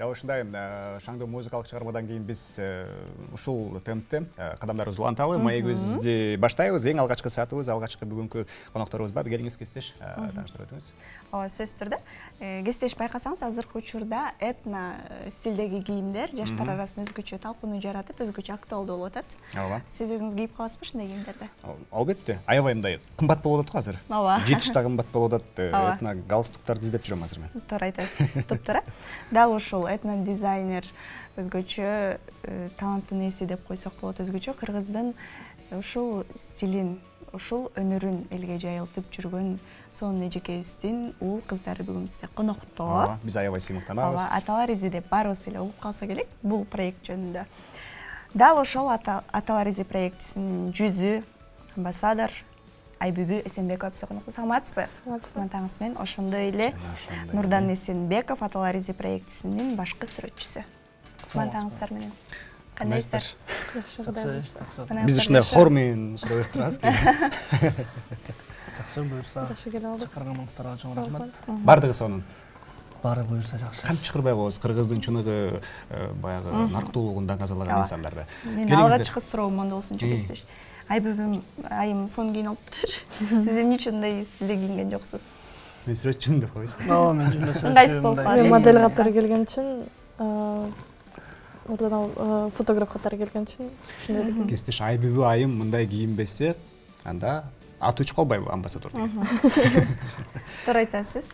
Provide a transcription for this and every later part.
Дәл ушундай шаңдуу музыкалык чыгармадан кийин биз ушул темпте кадамдар уланталы. Маегибизди баштайбыз. Эң алгачкы саатыбыз, алгачкы бүгүнкү конокторубуз бар. Келиңиз Кестеш, тааныштырып өтүңүз. Ооба, сөз түрдө. Кестеш байкасаңыз, азыркы учурда этно стилдеги кийимдер жаштар арасында өзгөчө талкууну жаратып, өзгөчө актуалдуу болуп атат. Ооба. Сиз өзүңүз кийип каласызбы ушундай кийимдерди? Албетте. Аябай мындай кымбат болуп атат го азыр. Ооба. Жетишта кымбат болуп атат. Этно галстуктарды издеп жүрөм азыр мен. Туура айтасыз. Туп-туура. Дал ушул этно дизайнер өзгөчө таланттын ээси деп койсок болот, өзгөчө кыргыздын ушул стилин, ушул өнөрүн элге жайылтып жүргөн сонун эжекебиздин уул кыздары бүгүн бизде конокто. Ооба, биз аябай сыймыктанабыз. Ооба, аталар изи деп баарыбыз эле угуп калса керек бул проект жөнүндө. Дал ошол аталар изи проектисинин жүзү, амбассадор Айбүбү Эсенбекова бизде конокто. Саламатсызбы? Саламатсыз менен. Ошондой эле Нурдан Эсенбеков аталар изи проектисинин башкы сүрөтчүсү. Саламатсыздар менен. Кандайсыздар? Жакшы, Кудай. Биз ушундай хор менен сурап турабыз. Жакшы, буюрса. Жакшы келип алдык. Чакырганыңыздарга чоң рахмат. Бардыгы сонун. Баары буюрса жакшы. Кантип чакырбай коебуз кыргыздын чыныгы баягы нарктуулугунда казалган инсандарды. Мен алгачкы суроом мондо болсунчу Кестеш. Айбүбүм айым сонун кийинип алыптыр. Сиз эмне үчүн мындай стилде кийинген жоксуз? Мен сүрөтчүмүн деп койбойсузбу? Ооба, мен жүндө Ыңгайсыз болуп калат. Мен модель катары келген үчүн, Нурдан фотограф катары келген үчүн. Кестеш Айбүбү айым мындай кийинбесе, анда атууч калбайбы амбассадор деген. Туура айтасыз.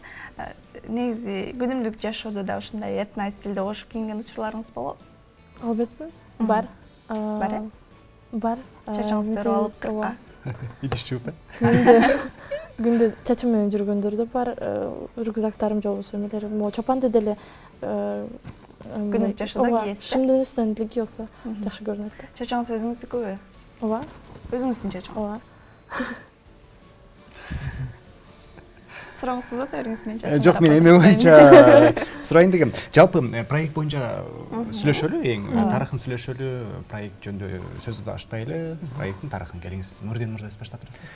Негизи күнүмдүк жашоодо да ушундай этно стилде кошуп кийинген учурларыңыз болобу? Албетте, бар. Бар. Бар. Чачыңызды алып кырка. Идиш чууп. Күндө чачым менен жүргөндөр да бар. Рюкзактарым же болбосо эмелер, могу чапанды деле Күнүмдүк жашоодо кийесиз. Шымдын үстүнөн деле кийсе жакшы көрүнөт да. Чачыңыз өзүңүздүкүбү? Ооба. Өзүңүздүн чачыңыз? Ооба. Сураңызды да бериңиз, мен чачымды. Жок, мен эме боюнча сурайын дегем. Жалпы проект боюнча сүйлөшөлү, эң тарыхын сүйлөшөлү, проект жөнүндө сөз баштайлы. Проекттин тарыхын келиңиз. Нурден мырза сиз баштап турасызбы?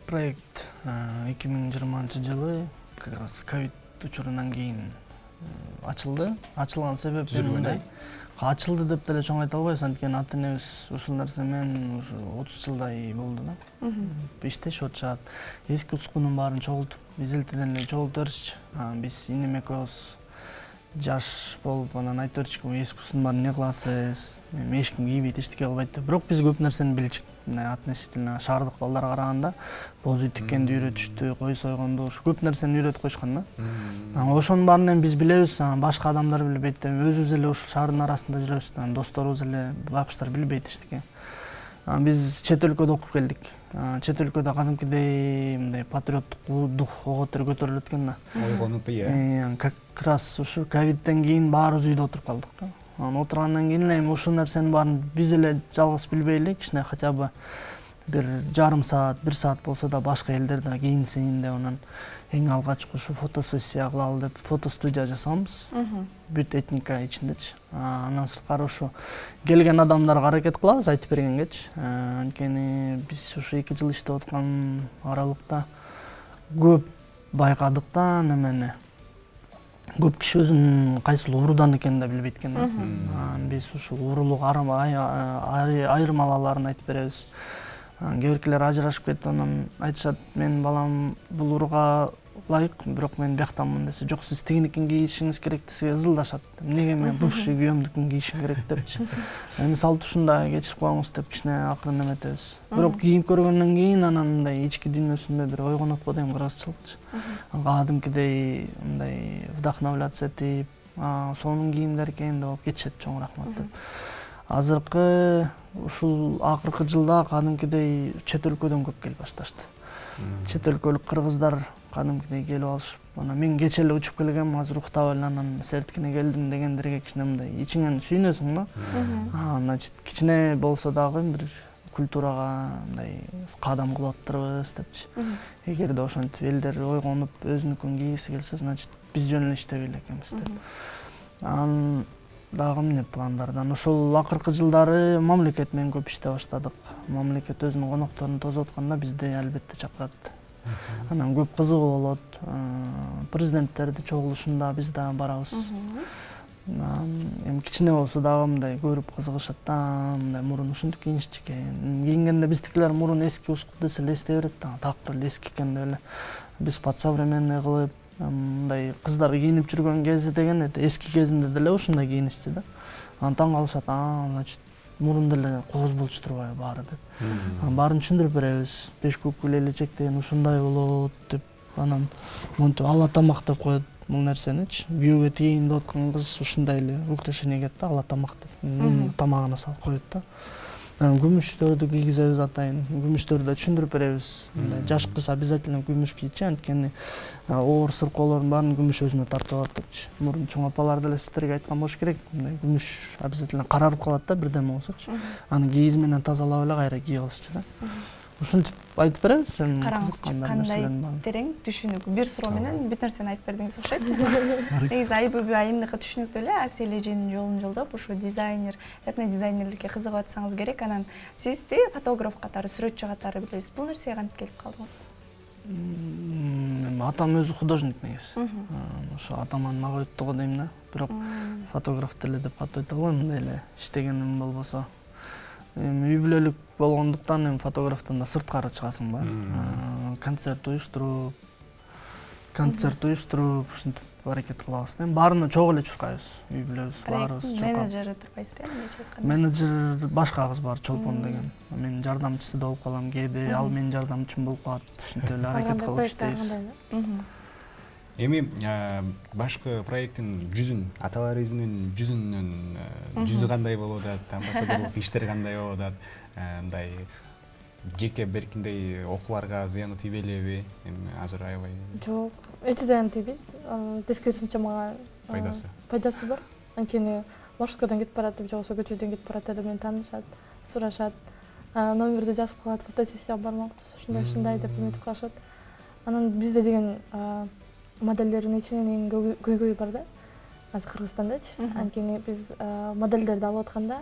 Проект 2020-жылы как раз ковид учурунан кийин ачылды. Ачылган себеби мындай. Ачылды деп деле чоң айта албайбыз, анткени ата-энебиз ушул нерсе менен ушу 30 жылдай болду да. Иштешип атышат. Эски ускунун баарын чогултуп, изилтиден эле чогултуп беришчи. Биз инем экөөбүз жаш болуп, анан айтып берчүк, эски ускунун баарын эмне кыласыз? Эч ким кийбейт, эчтеке кылбайт деп. Бирок биз көп нерсени билчүк. Мындай относительно шаардык балдарга караганда боз үй тиккенди үйрөтүштү, кой сойгонду, ушу көп нерсени үйрөтүп койушкан да. Ошонун баарын биз билебиз, башка адамдар билбейт. Өзүбүз эле ушул шаардын арасында жүрөбүз, досторубуз эле, байкуштар билбейт эчтеке. Биз чет өлкөдө окуп келдик. Чет өлкөдө кадимкидей мындай патриоттук дух ого бетер көтөрүлөт экен да. Ойгонуп, как раз ушу ковидтен кийин баарыбыз үйдө отуруп калдык да. Отургандан кийин эле ушул нерсенин баарын биз эле жалгыз билбей эле, кичине хотя бы бир жарым саат, 1 саат болсо да башка элдер да кийинсин деп, анан эң алгачкы ушу фотосессия кылалы деп фотостудия жасаганбыз. Бүт этника ичиндечи. Андан сырткары ушу келген адамдарга аракет кылабыз айтып бергенгечи. Анткени биз ушу 2 жыл иштеп аткан аралыкта көп байкадык да немени. Көп киши өзүнүн кайсыл уруудан экенин да билбейт экен да. Биз ушул уурулук айырмалааларын айтып беребиз. Кээ-биркилер ажырашып кетип, анан айтышат, мен балам бул урууга ылайык, бирок мен бияктанмын десе, жок, сиз тигиникин кийишиңиз керек десе ызылдашат. Эмнеге мен бывший күйөөмдүкүн кийишим керек депчи. Мисалы ушунда кетишип калыңыз деп кичине акырын эметебиз. Бирок кийип көргөндөн кийин анан мындай ички дүйнөсүндө бир ойгонот го дейм кыргызчылыкчы. Кадимкидей мындай вдохновляться этип, сонун кийимдер экен деп кетишет, чоң рахмат деп. Азыркы ушул акыркы жылда кадимкидей чет өлкөдөн көп келип башташты. Чет өлкөлүк кыргыздар кадимкидей келип алышып, анан мен кече эле учуп келгем, азыр уктап эле анан серткине келдим дегендерге кичине мындай ичиңен сүйүнөсүң да. Значит, кичине болсо дагы бир культурага мындай кадам кылып атырбыз депчи. Эгерде ошентип элдер ойгонуп өзүнүкүн кийгиси келсе, значит, биз жөн эле иштеп эле экенбиз деп. Дагы эмне пландардан? Ушул акыркы жылдары мамлекет менен көп иштеп баштадык. Мамлекет өзүнүн конокторун тосуп атканда бизди албетте чакырат. Анан көп кызыгуу болот. Президенттерди чогулушунда биз да барабыз. Эми кичине болсо дагы мындай көрүп кызыгышат да, мындай мурун ушинтип кийинишчү экен. Кийингенде биздикилер мурун эски ушку десе элестей берет да, так бир эле эски экен деп эле. Биз под современный кылып, мындай кыздар кийинип жүргөн кези деген эски кезинде деле ушундай кийинишчү да. Анан таң калышат, значит, мурун деле кооз болчу турбайбы баары деп. Баарын түшүндүрүп беребиз. Бешкөк элечек деген ушундай болот деп. Анан монтип ала тамак деп коет бул нерсеничи. Күйөөгө тийин деп аткан кыз ушундай эле украшение кетти, ала тамак деп. Тамагына салып коет да. Күмүштөрдү кийгизебиз атайын. Күмүштөрдү да түшүндүрүп беребиз. Жаш кыз обязательно күмүш кийчи, анткени оор сыркоолордун баарын күмүш өзүнө тартып алат депчи. Мурун чоң апалар деле сиздерге айткан болуш керек. Мындай күмүш обязательно карарып калат да бирдеме болсочу. Аны кийиз менен тазалап эле кайра кийип алышчу да. Ушинтип айтып беребиз. Караңызчы, кандай терең түшүнүк. Бир суроо менен бүт нерсени айтып бердиңиз окшойт. Негизи Айбүбү айымдыкы түшүнүктүү эле, Асель эженин жолун жолдоп, ушу дизайнер, этно дизайнерликке кызыгып атсаңыз керек. Анан сизди фотограф катары, сүрөтчү катары билебиз. Бул нерсеге кантип келип калдыңыз? Атам өзү художник негизи. Ошо атаман мага өттү го дейм да. Бирок фотограф деле деп катуу айта албайм, мындай эле иштегеним болбосо. Үй бүлөлүк болгондуктан эми фотографтан да сырткары чыгасың ба. Концерт уюштуруп, ушинтип аракет кылабыз. Эми баарына чогуу эле чуркайбыз. Үй бүлөбүз баарыбыз чуркап. Менеджери турбайсызбы эмнече айтканда? Менеджер башка кыз бар, Чолпон деген. Мен жардамчысы да болуп калам, кээде ал менин жардамчым болуп калат. Ушинтип эле аракет кылып иштейбиз. Эми башкы проекттин жүзүн, аталарыбыздын жүзүнүн жүзү кандай болуп атат, амбассадорлук иштер кандай болуп атат, мындай жеке беркиндей окууларга зыяны тийбелеби? Эми азыр аябай. Жок, эч зыян тийбейт. Тескерисинче мага пайдасы бар. Анткени маршруткадан кетип баратып, же болбосо көчөдөн кетип барат эле мени таанышат, сурашат. Номерди жазып калат, фотосессияга бармакпыз, ушундай деп үмүт кылышат. Анан бизде деген модельдердин ичинен эң көйгөй бар да, азыр Кыргызстандачы. Анткени биз модельдерди алып атканда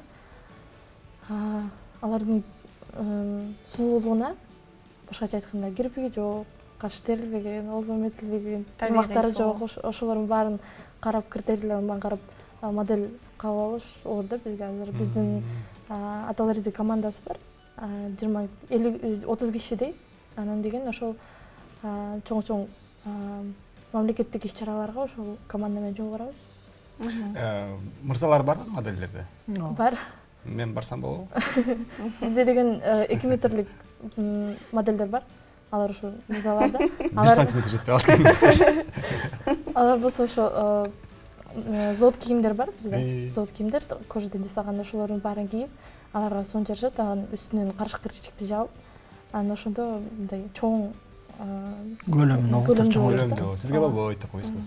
алардын сулуулугуна, башкача айтканда, кирпиги жок, кашы терилбеген, оозу метилбеген, тырмактары жок, ошолордун баарын карап, критерийлерин баарын карап модель кабыл алыш оор да бизге азыр. Биздин аталарыбыздын командасы бар. 20-30 кишидей. Анан деген ошол чоң-чоң мамлекеттик иш-чараларга ошол команда менен жол барабыз. Мырзалар барбы модельдерде? Бар. Мен барсам болобу? Бизде деген 2 метрлик модельдер бар. Алар ошо мырзаларда. 1 сантиметр жетпей калат. Алар болсо ошо зод кийимдер бар бизде. Зод кийимдер кожадан жасаган, ошолордун баарын кийип, аларга сон жарышат, анан үстүнөн карыш кирчикти жаап, анан ошондо мындай чоң көлөмдүү. Сизге болбойт деп койсузбу?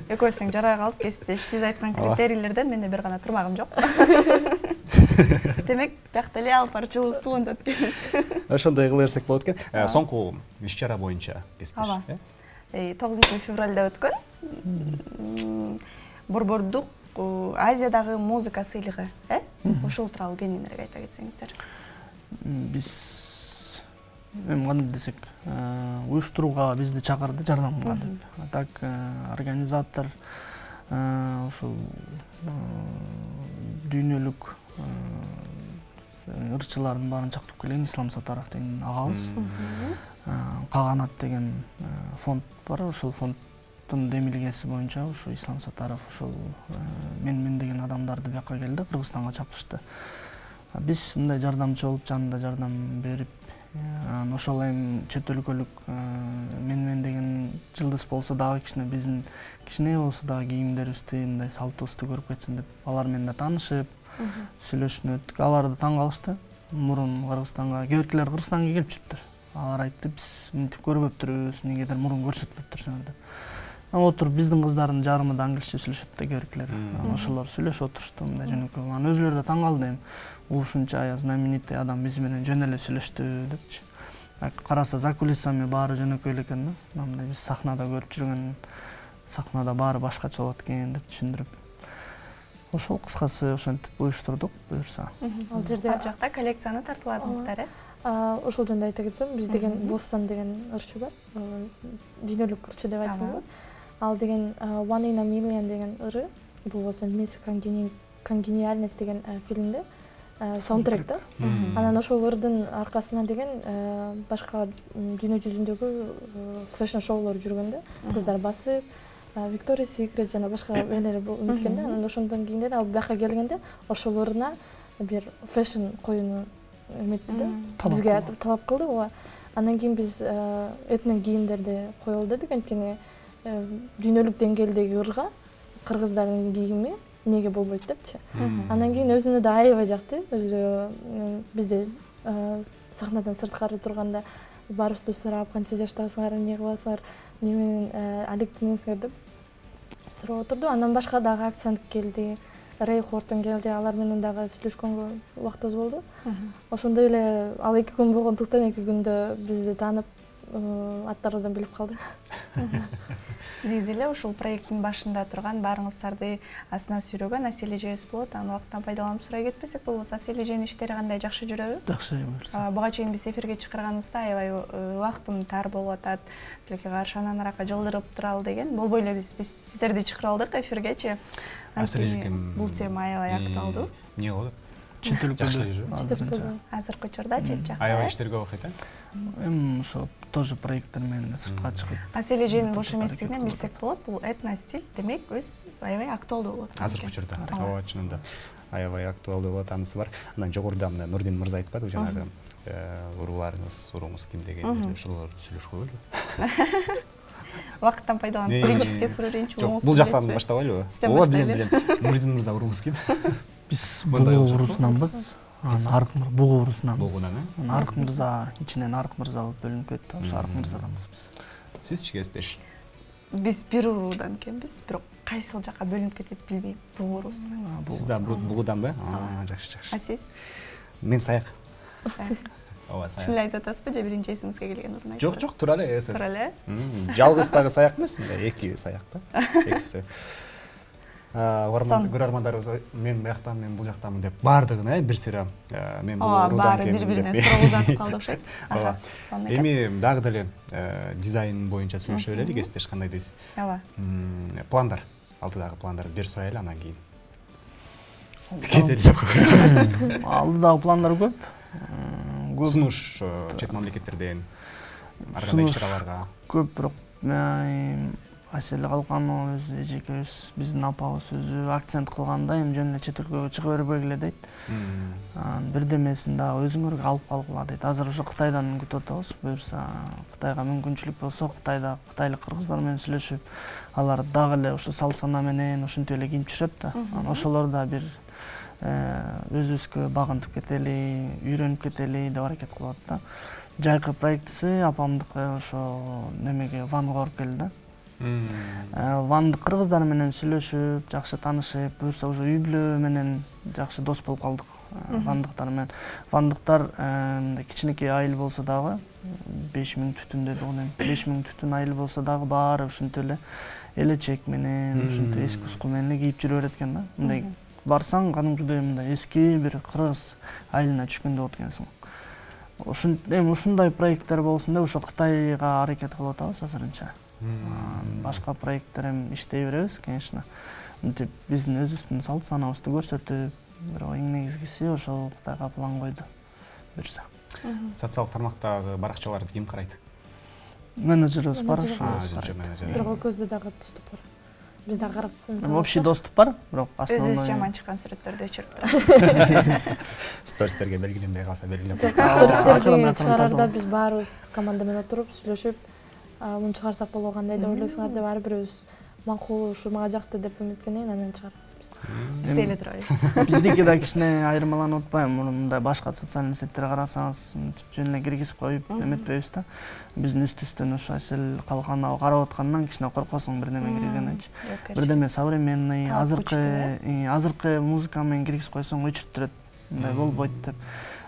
Экөөбүздүн жарай калып кесиптеш. Сиз айткан критерийлерден менде бир гана тырмагым жок. Демек, биякта эле алып барып жылуу суундат экенбиз. Ошондой кыла берсек болот экен. Соңку иш-чара боюнча кесиптеш. 9 февралда өткөн. Борбордук Азиядагы музыка сыйлыгы, ошол тууралуу кеңирээк айта кетсеңиздер. Биз эми кандай десек, уюштурууга бизди чакырды жардамга деп. Так организатор ошол дүйнөлүк ырчылардын баарын чакырып келген Ислам Сатаров деген агабыз. Каганат деген фонд бар, ошол фонддун демилгеси боюнча ушу Ислам Сатаров ошол мен деген адамдарды бияка келди, Кыргызстанга чакырышты. Биз мындай жардамчы болуп, жанында жардам берип, ошол эми чет өлкөлүк мен деген жылдыз болсо дагы биздин кичине болсо дагы кийимдерибизди, мындай салтыбызды көрүп кетсин деп, алар менен да таанышып, сүйлөшүп өттүк. Алар да таң калышты. Мурун Кыргызстанга, кээбиркилер Кыргызстанга келип жүрүптүр. Алар айтты, биз мынтип көрбөптүрбүз, эмнегедир мурун көрсөтпөптүрсүңөр деп. Отуруп биздин кыздардын жарымы да англисче сүйлөшөт да кээбиркилер. Ошолор сүйлөшүп отурушту, мындай жөнөкөй. Анан өзүлөрү да таң калды эми. Ушунча знаменитый адам биз менен жөн эле сүйлөштү депчи. Караса за кулисами баары жөнөкөй эле экен да. Мындай биз сахнада көрүп жүргөн, сахнада баары башкача болот экен деп түшүндүрүп. Ошол кыскасы ошентип уюштурдук, буюрса. Ал жерде жакта коллекцияны тартууладыңыздар, Ошол жөнүндө айта кетсем, биз деген Боссон деген ырчы бар. Дүйнөлүк ырчы деп айтсам болот. Ал деген One in a Million деген ыры. болбосо «Мисс Конгениальность» деген фильмде саундтрек да. Анан ошолордун аркасынан деген башка дүйнө жүзүндөгү фэшн шоулор жүргөндө кыздар басып, Виктория Секрет жана башка эмелер өткөн да. Анан ошондон кийин ал бияка келгенде ошолоруна бир фэшн коюну эметти да. Бизге талап кылды. Андан кийин биз этник кийимдерди коелу дедик, анткени дүйнөлүк деңгээлдеги ырга кыргыздардын кийими неге болбойт депчи. Андан кийин өзүнө да аябай жакты. Өзү бизде сахнадан сырткары турганда баарыбызды сурап, канча жаштасыңар, эмне кыласыңар, неменен алектенесиңер деп сурап отурду. Андан башка дагы акцент келди, Рэй Хортон келди, алар менен дагы сүйлөшкөнгө убактыбыз болду. Ошондой эле ал 2 күн болгондуктан 2 күндө бизди таанып, аттарыбыздан билип калды. Негизи эле ушул проекттин башында турган баарыңыздарды астына сүйрөгөн Асель эжебиз болот. Анын убактынан пайдаланып сурай кетпесек болбосо, Асель эженин иштери кандай, жакшы жүрөбү? Жакшы жүрөбү. Буга чейин биз эфирге чакырганыбызда аябай убактым тар болуп атат, тилекке каршы анан арака жылдырып туралы деген. Болбой эле биз сиздерди чакыра алдык эфиргечи. Асель эжекем бул тема аябай актуалдуу. Эмне болот? Чет өлкөдө азыркы учурда чет жакта аябай иштер көп окуйт, эми ошо тоже проекттер менен сыртка чыгып. Асель эженин бош эместигинен билсек болот. Бул этностиль, демек аябай актуалдуу болот. Азыркы учурда. Ооба, чынында аябай актуалдуу болот, анысы бар. Анан жогоруда мына Нурдин мырза айтпадыбы, жанагы урууңуз ким дегендерди, ошолорду сүйлөшүп койгуйлу. Убакыттан пайдаланып биринчисине суроо берейинчи. Бул жактан баштабайлыбы? Ооба, билем. Нурдин мырза урууңуз ким? Биз Бугу урусунанбыз. Арык Бугу урусунанбыз. Бугунан, Арык мырза, ичинен Арык мырза болуп бөлүнүп кетти. Ошо Арык мырзаданбыз биз. Сизчи кесиптеш? Биз бир уруудан экенбиз, бирок кайсыл жакка бөлүнүп кетет билбейм. Бугу урусунан. Сиз да Бугуданбы? Жакшы. А сиз? Мен Саяк. Ооба, Саяк. Чын эле айтып атасызбы же биринчи эсиңизге келген урун айтасызбы? Жок, тура эле. Тура эле? Жалгыз дагы Саяк эмес, 2 Саяк да. Экиси. Көрөрмандарыбыз мен бияктан, мен бул жактамын деп баардыгын бир сыйра мен бул уруудан келдим. Бири-бирине суроо узатып калды окшойт. Эми дагы деле дизайн боюнча сүйлөшө элелик, кесиптеш кандай дейсиз? Ооба. Пландар, алдыдагы пландарды бир сурайлы, анан кийин кетели деп койгон. Алдыдагы пландар көп. Сунуш чет мамлекеттерден ар кандай иш-чараларга көп, бирок Асель Калканова өзү эжекебиз, биздин апабыз өзү акцент кылганда эми жөн эле чет өлкөгө чыга бербегиле дейт. Бирдемесин дагы өзүңөргө алып калгыла дейт. Азыр ошо Кытайдан күтүп атабыз. Буюрса Кытайга мүмкүнчүлүк болсо, кытайлык кыргыздар менен сүйлөшүп, алар дагы эле ошо салт-сана менен ошентип эле кийинип жүрөт да. Ошолор да бир өзүбүзгө багынтып кетели, үйрөнүп кетели деп аракет кылып атат да. Жайкы проектиси апамдыкы ошо немеге Ванга барып келди да. Вандык кыргыздар менен сүйлөшүп, жакшы таанышып, буюрса уже үй бүлө менен жакшы дос болуп калдык вандыктар менен. Вандыктар кичинекей айыл болсо дагы 5000 түтүн деди го, 5000 түтүн айыл болсо дагы баары ушинтип эле элечек менен, ушинтип эски ускул менен кийип жүрө берет экен да. Мындай барсаң, кадимкидей мындай эски бир кыргыз айылына түшкөндөй болот экенсиң. Ушундай проекттер болсун деп ошо Кытайга аракет кылып атабыз азырынча. Башка проекттер эми иштей беребиз, конечно. Мынтип биздин өзүбүздүн салт санабызды көрсөтүп, бирок эң негизгиси ошол Кытайга план койду. Буюрса. Социалдык тармактагы баракчаларды ким карайт? Менеджерибиз бар, бирок көздө дагы доступ бар. Биз дагы карап. Общий доступ бар, бирок основной өзүбүз жаман чыккан сүрөттөрдү өчүрүп турабыз. Стористерге белгиленбей калса белгилеп. Стористерди чыгарарда биз баарыбыз команда менен отуруп сүйлөшүп, муну чыгарсак болот кандай деп ойлойсуңар деп ар бирибиз макул, ушу мага жакты деп эметкенден анан чыгарабыз биз. Бизде эле турабы. Биздики да кичине айырмаланып атпайбы? Мындай башка социалдык сеттерге карасаңыз, жөн эле киргизип коюп эметпейбиз да. Биздин үстүбүздөн ошо Асель Калканова карап аткандан кичине коркосуң бирдеме киргизгенденчи. Бирдеме современный, азыркы музыка менен киргизип койсоң өчүртүрөт. Мындай болбойт деп.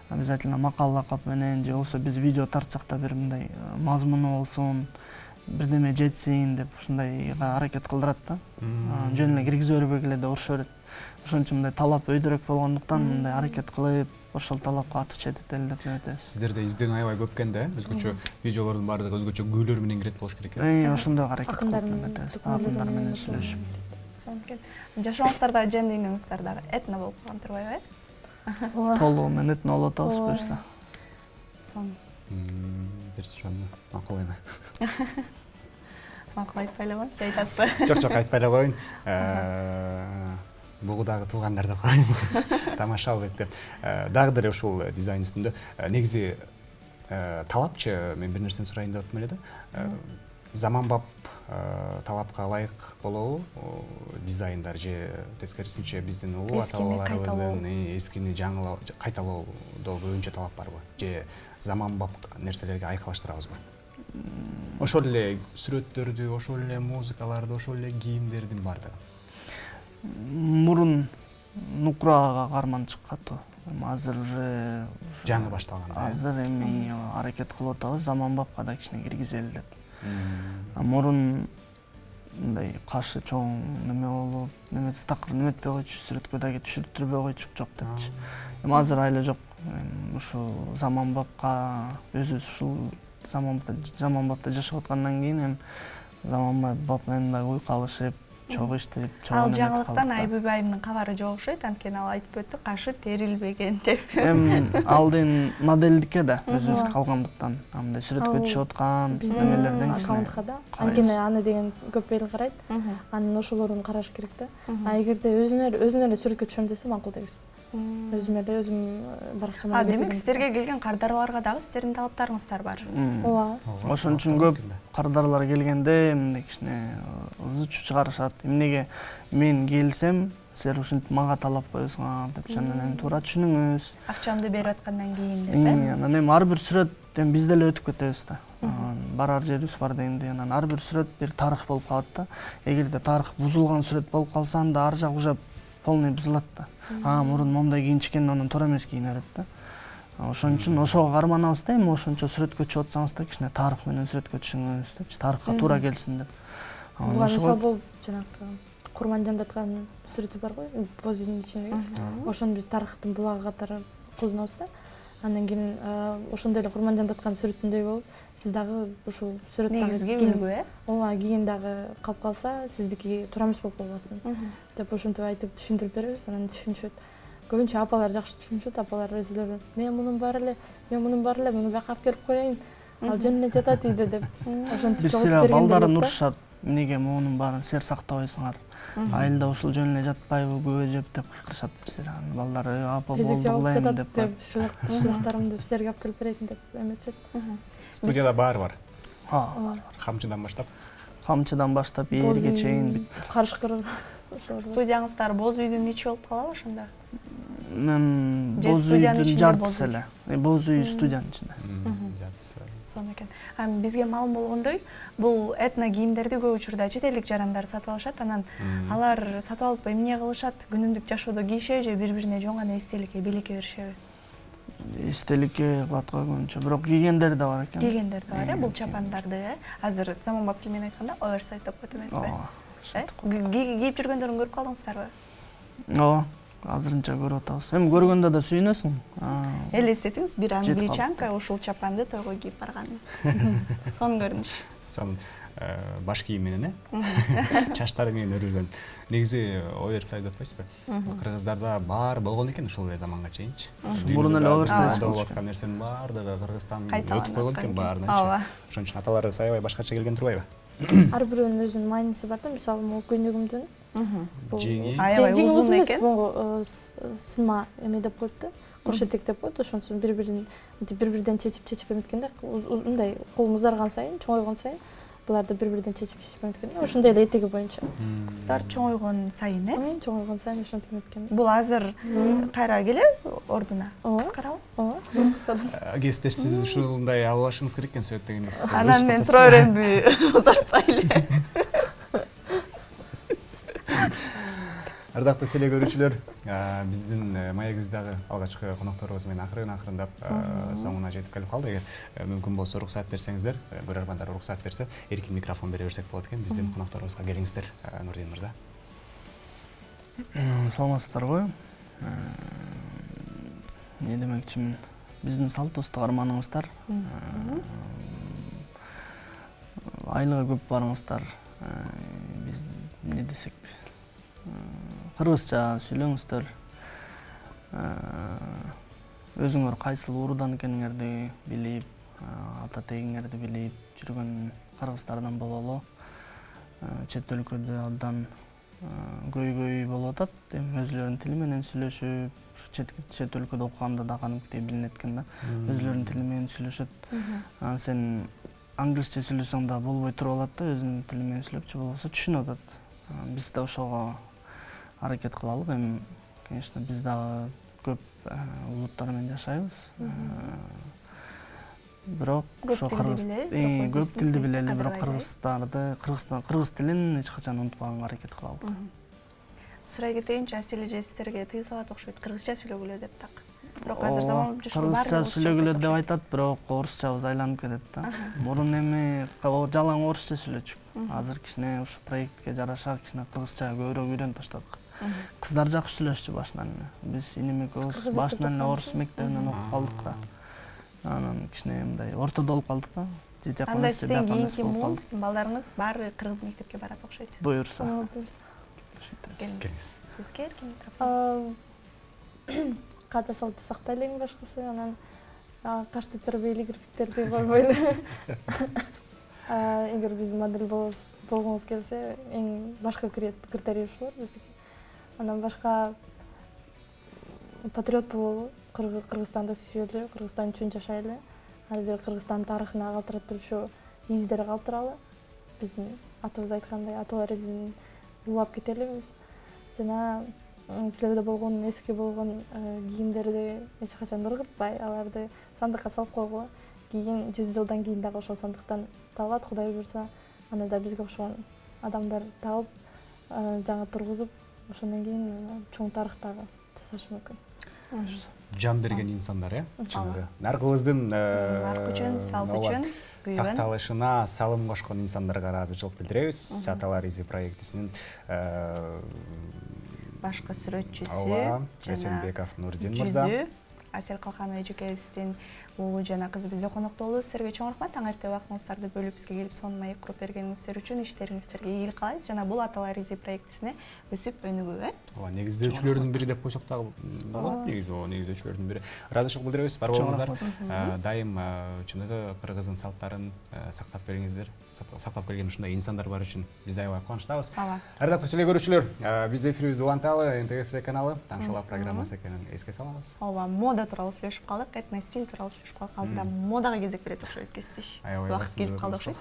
Обязательно макал лакап менен же болсо биз видео тартсак да бир мындай мазмуну болсун, бирдеме жетсин деп ушундайга аракет кылдырат да. Жөн эле киргизе бербегиле деп урушуп берет. Ошон үчүн мындай талап өйдөрөөк болгондуктан мындай аракет кылып, ошол талапка атып чет эле деп эметебиз. Сиздерде изденүү аябай көп экен да, өзгөчө видеолордун баардыгы өзгөчө күүлөр менен кирет болуш керек э. Ошондой аракет кылып эметебиз. Акындар менен сүйлөшүп. Жашооңуздарда жан дүйнөңүздөр дагы этно болуп калган турбайбы? Толугу менен этно болуп атабыз буюрса. Бир суроonu макул эми. Макул айтпай эле коюңузчу, айтасызбы? Жок, айтпай эле коюн. Бугу дагы туугандар деп коеюн. Тамаша болуп кетти. Дагы деле ушул дизайн үстүндө негизи талапчы, мен бир нерсени сурайын деп атам эле да. Заманбап талапка ылайык болобу дизайндар же тескерисинче биздин улуу ата-бабаларыбыздын эскини жаңылоо, кайталоодо көбүнчө талап барбы? Же заманбап нерселерге айкалаштырабызбы? Ошол эле сүрөттөрдү, ошол эле музыкаларды, ошол эле кийимдердин бардыгы. Мурун нукрага карман чыккатуу. Азыр уже жаңы башталган. Азыр эми аракет кылып атабыз заманбапка да кичине киргизели деп. Мурун мындай кашы чоң неме болуп, немеси такыр неметпей койчу, сүрөткө дагы түшүртүрбөй койчу жок депчи. Эми азыр айла жок. Ушул заманбапка өзүбүз ушул заманбапта жашап аткандан кийин эми заманбап менен уйку алышып, чогуу иштеп, ал жаңылыктан Айбүбү айымдын кабары жок окшойт, анткени ал айтып өттү, кашы терилбеген деп. Эми алдын моделдикке да өзүбүз калгандыктан, андай сүрөткө түшүп аткан немелерден аккаунтка да. Анткени аны деген көп эл карайт. Анын ошолорун караш керек да. Эгерде өзүнө эле сүрөткө түшөм десе макул дебиз. Өзүм эле өзүм баракчама. Демек сиздерге келген кардарларга дагы сиздердин талаптарыңыздар бар. Ооба. Ошон үчүн көп кардарлар келгенде мындай кичине ызы-чуу чыгарышат. Эмнеге мен келсем, силер ушинтип мага талап коесуңар деп, анан туура түшүнүңүз. Акчамды берип аткандан кийин деп. Анан эми ар бир сүрөт биз деле өтүп кетебиз да. Барар жерибиз бар дегенде, анан ар бир сүрөт бир тарых болуп калат да. Эгерде тарых бузулган сүрөт болуп калса, анда ар жак уже полный бузулат да. Мурун момундай кийинчикен, анан туура эмес кийинерет да. Ошон үчүн ошого карманабыз да, эми ошончо сүрөткө түшүп атсаңыз да, кичине тарых менен сүрөткө түшүңүз депчи, тарыхка туура келсин деп. Мисалы болуп жанагы Курманжандаткан сүрөтү бар го, боз үйдүн ичиндеги. Ошону биз тарыхтын булагы катары колдонобуз да. Андан кийин ошондой эле Курманжандаткан сүрөтүндөй болуп, сиз дагы ушул сүрөт негизги үлгү, ооба, кийин дагы калып калса, сиздики туура эмес болуп калбасын деп ошентип айтып түшүндүрүп беребиз, анан түшүнүшөт. Көбүнчө апалар жакшы түшүнүшөт, апалар өзүлөрү мен мунун баары эле, муну бияка алып келип коеюн, ал жөн эле жатат үйдө деп ошентип чогултуп бергенде. Бир балдарын урушат, эмнеге мунун баарын силер сактабайсыңар? Айылда ушул жөн эле жатпайбы, көбө жеп деп кайкырышат бизлер. Балдары апа болду кылайын деп. Шылыктарым деп силерге алып келип берейин деп эметишет. Студияда баары бар. Камчыдан баштап ээрге чейин карышкыр. Студияңыздар боз үйдүн ичи болуп калабы ошондо? Боз үйдүн жартысы эле. Боз үй студиянын ичинде. Сонун экен. Бизге маалым болгондой, бул этно кийимдерди көп учурда чет элдик жарандар сатып алышат, анан алар сатып алып эмне кылышат? Күнүмдүк жашоодо кийишеби же бири-бирине жөн гана эстеликке, белекке беришеби? Эстеликке кылат го көбүнчө, бирок кийгендер да бар экен. Кийгендер да бар, бул чапандарды, азыр заманбап кийиммен айтканда оверсайз деп коет эмеспи? Кийип жүргөндөрүн көрүп калдыңыздарбы? Ооба. Азырынча көрүп атабыз. Эми көргөндө да сүйүнөсүң. Элестетиңиз, бир англичанка ушул чапанды тойго кийип барганын. Сонун көрүнүш. Сонун баш кийим менен, чачтары менен өрүлгөн. Негизи оверсайз деп атпайсызбы? Кыргыздарда бар болгон экен ушул эле заманга чейинчи. Мурун эле оверсайз болуп аткан нерсенин баардыгы Кыргызстан өтүп койгон экен баарынан. Ошон үчүн аталары саябай башкача келген турбайбы? Ар бирөөнүн өзүнүн мааниси бар да, мисалы могу көйнөгүмдүн жеңи узун эмес, могу сынма эме деп коет да, курш этек деп коет. Ошонусун бири-бириден чечип эметкенде, мындай колум узарган сайын, чоңойгон сайын буларды бири-бириден чечип эметкен. Ошондой эле этеги боюнча. Кыздар чоңойгон сайын, чоңойгон сайын ошентип эметкен. Бул азыр кайра келеби ордуна? Кыскарабы? Ооба, кыскарды. Кесиптеш, сиз ушундай алышыңыз керек экен сөйт дегенде. Анан мен тура беремби, узартпайлы. Ардактуу теле көрүүчүлөр, биздин маегибиздагы алгачкы конокторубуз менен акырындап соңуна жетип келип калды. Эгер мүмкүн болсо уруксат берсеңиздер, көрөрмандар уруксат берсе, эркин микрофон бере берсек болот экен. Биздин конокторубузга келиңиздер, Нурдин мырза. Саламатсыздарбы? Не демекчимин? Биздин салтыбызды карманыңыздар. Айлыгы көп барыңыздар. Биз не десек, кыргызча сүйлөңүздөр. Өзүңөр кайсыл уруудан экениңерди билип, ата тегиңерди билип жүргөн кыргыздардан бололу. Чет өлкөдө абдан көйгөй болуп атат. Өзүлөрүнүн тили менен сүйлөшүп, чет өлкөдө окуганда да каныкты билинет экен да. Өзүлөрүнүн тили менен сүйлөшөт. Сен англисче сүйлөсөң да болбой туруп алат да, өзүнүн тили менен сүйлөпчү болбосо түшүнүп атат. Биз да ошого аракет кылалы. Эми, конечно, биз дагы көп улуттар менен жашайбыз. Бирок ошо көп тилди билели, бирок кыргыз тилин эч качан унутпаганга аракет кылалы. Сурай кетейинчи, Асель эже сиздерге тыйыл салат окшойт, кыргызча сүйлөгүлө деп так. Бирок азыр заман кыргызча сүйлөгүлө деп айтат, бирок орусчабыз айланып кетет да. Мурун эми жалаң орусча сүйлөчүк. Азыр кичине ушу проектке жараша кичине кыргызча көбүрөөк үйрөнүп баштадык. Кыздар жакшы сүйлөшчү башынан эле. Биз инем экөөбүз башынан эле орус мектебинен окуп калдык да. Анан кичине мындай ортодо болуп калдык да. Анда сизден кийинки муун, балдарыңыз баары кыргыз мектепке барат окшойт. Буюрса. Келиңиз. Сизге эркин микрофон. Ката салты сактайлы эң башкысы, анан кашты тербийлик кирпиктерди койбойлу. Эгер биз модель болгубуз келсе, эң башка критерий ушулар биздики. Анан башка патриот бололу, Кыргызстанды сүйөлү, Кыргызстан үчүн жашайлы. Ар бир Кыргызстан тарыхына калтырып турчу издер калтыралы. Биздин атыбыз айткандай, аталарыбыздын улап кетелибиз. Жана силерде болгон эски болгон кийимдерди эч качан ыргытпай, аларды сандыкка салып койгула. Кийин 100 жылдан кийин дагы ошол сандыктан табылат, Кудай буйрса. Аны да бизге окшогон адамдар табып, жаңы тургузуп, ошондон кийин чоң тарыхтагы жасашы мүмкүн. Жан берген инсандар, чындыгы. Наркыбыздын үчүн, салт үчүн сакталышына салым кошкон инсандарга ыраазычылык билдиребиз. Аталар изи проектисинин башкы сүрөтчүсү Эсенбеков Нурдин мырза, Асель Калханова эжекебиздин уулу жана кызы бизде конокто болду. Сиздерге чоң рахмат. Таңертең убактыңыздарды бөлүп бизге келип сонун маек куруп бергениңиздер үчүн иштериңиздерге ийгилик каалайбыз. Жана бул Аталар изи проектисине өсүп өнүгүүгө. Негиздөөчүлөрдүн бири деп койсок дагы болот. Негиздөөчүлөрдүн бири. Ыраазычылык билдиребиз. Бар болуңуздар. Дайым чындыгы кыргыздын салттарын сактап келиңиздер. Сактап келген ушундай инсандар бар үчүн биз аябай кубанычтабыз. Ардактуу телекөрүүчүлөр, биз эфирибизди уланталы, НТВ каналы Таңшолак программасы экенин эске салабыз. Мода тууралуу сүйлөшүп калдык, этно стиль тууралуу сүйлөшүп калдык. Алдыда модага кезек берет окшойбуз, кесиптеш. Убакыт келип калды окшойт.